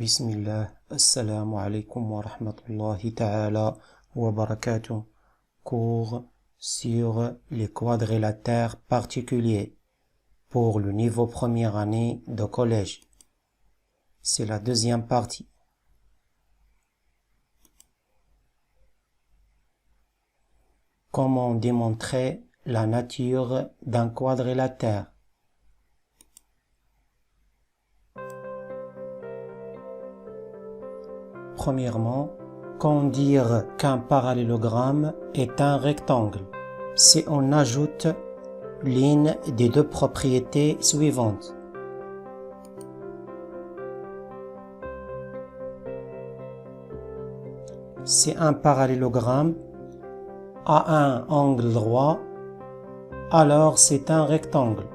Bismillah, assalamu alaikum wa rahmatullahi ta'ala wa barakatuh. Cours sur les quadrilatères particuliers pour le niveau première année de collège. C'est la deuxième partie. Comment démontrer la nature d'un quadrilatère? Premièrement, quand dire qu'un parallélogramme est un rectangle, c'est on ajoute l'une des deux propriétés suivantes. C'est un parallélogramme à un angle droit, alors c'est un rectangle.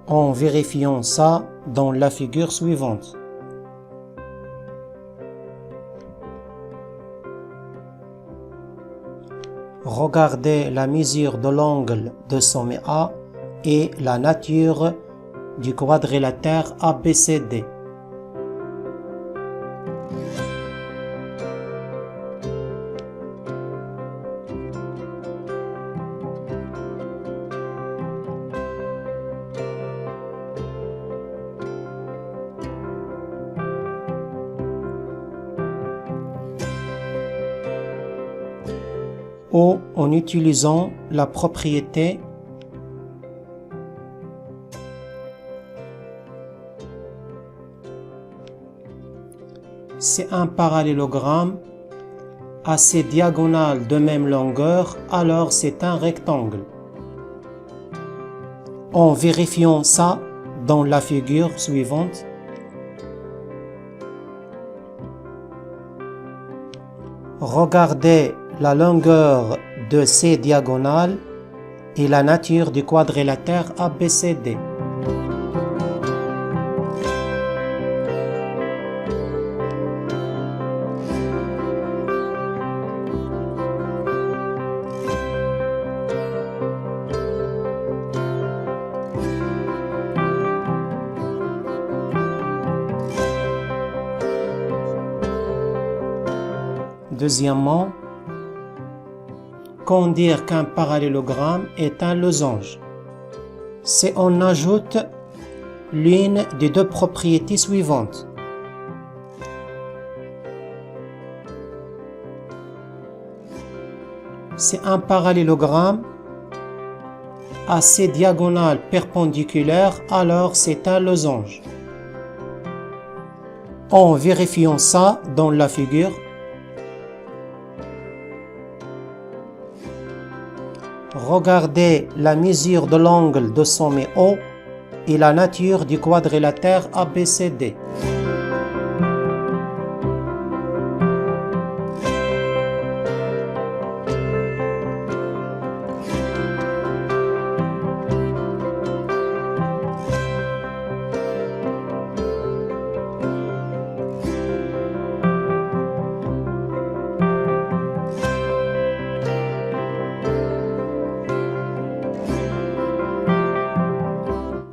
En vérifiant ça dans la figure suivante. Regardez la mesure de l'angle de sommet A et la nature du quadrilatère ABCD. Ou en utilisant la propriété c'est un parallélogramme à ses diagonales de même longueur, alors c'est un rectangle. En vérifiant ça dans la figure suivante, regardez la longueur de ces diagonales et la nature du quadrilatère ABCD. Deuxièmement, quand dire qu'un parallélogramme est un losange, c'est on ajoute l'une des deux propriétés suivantes. C'est un parallélogramme à ses diagonales perpendiculaires, alors c'est un losange. En vérifiant ça dans la figure, regardez la mesure de l'angle de sommet O et la nature du quadrilatère ABCD.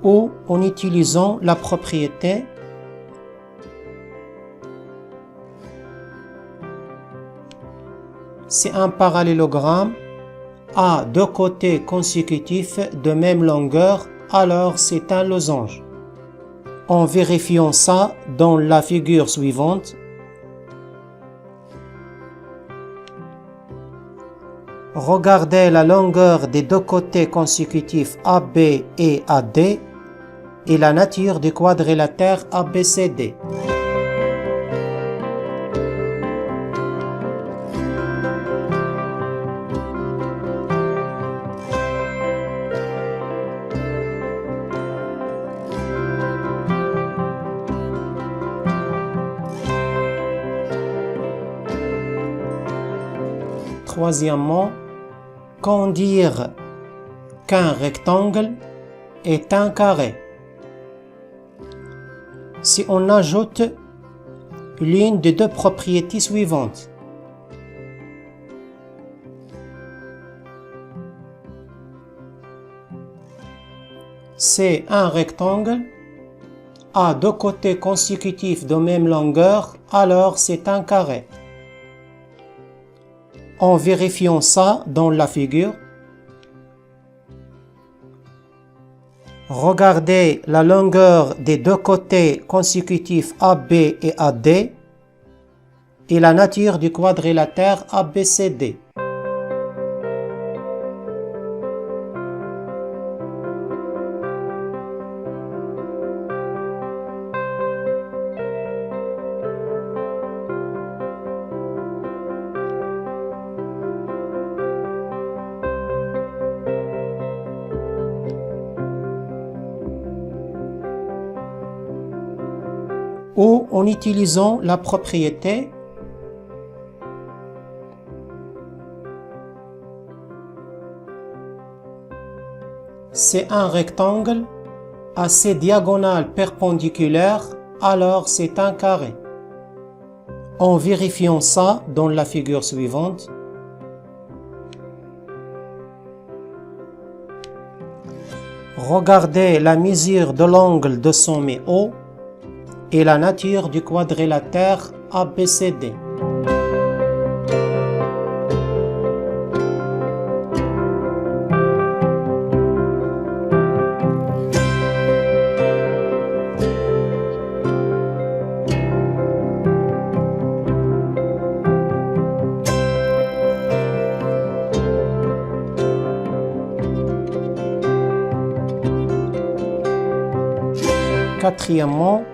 Ou en utilisant la propriété c'est un parallélogramme à deux côtés consécutifs de même longueur, alors c'est un losange. En vérifiant ça dans la figure suivante, regardez la longueur des deux côtés consécutifs AB et AD et la nature du quadrilatère ABCD. Troisièmement, quand dire qu'un rectangle est un carré, si on ajoute l'une des deux propriétés suivantes. C'est un rectangle a deux côtés consécutifs de même longueur, alors c'est un carré. En vérifiant ça dans la figure, regardez la longueur des deux côtés consécutifs AB et AD et la nature du quadrilatère ABCD. Ou en utilisant la propriété c'est un rectangle à ses diagonales perpendiculaires, alors c'est un carré. En vérifiant ça dans la figure suivante, regardez la mesure de l'angle de sommet O et la nature du quadrilatère ABCD. Quatrièmement,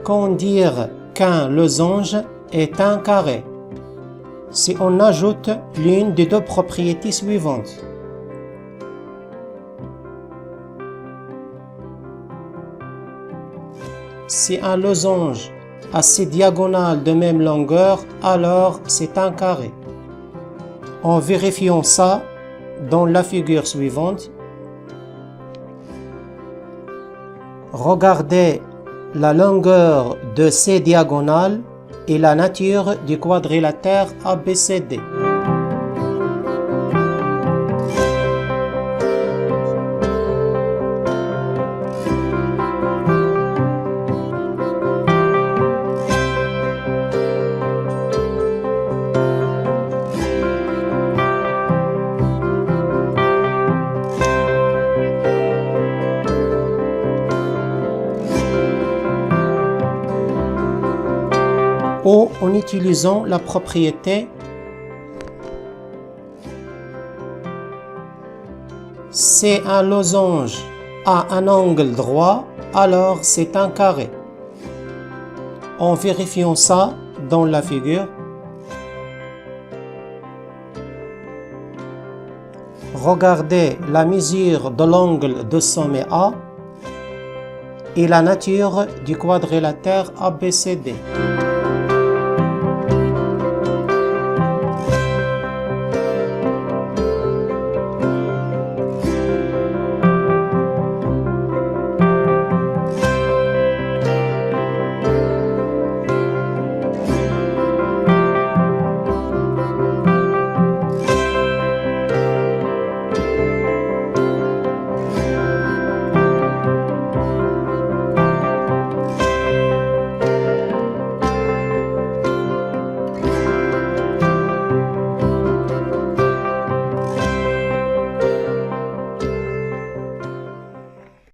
quand dire qu'un losange est un carré, si on ajoute l'une des deux propriétés suivantes. Si un losange a ses diagonales de même longueur, alors c'est un carré. En vérifiant ça dans la figure suivante, regardez la longueur de ces diagonales et la nature du quadrilatère ABCD. Ou en utilisant la propriété si un losange a un angle droit, alors c'est un carré. En vérifiant ça dans la figure, regardez la mesure de l'angle de sommet A et la nature du quadrilatère ABCD.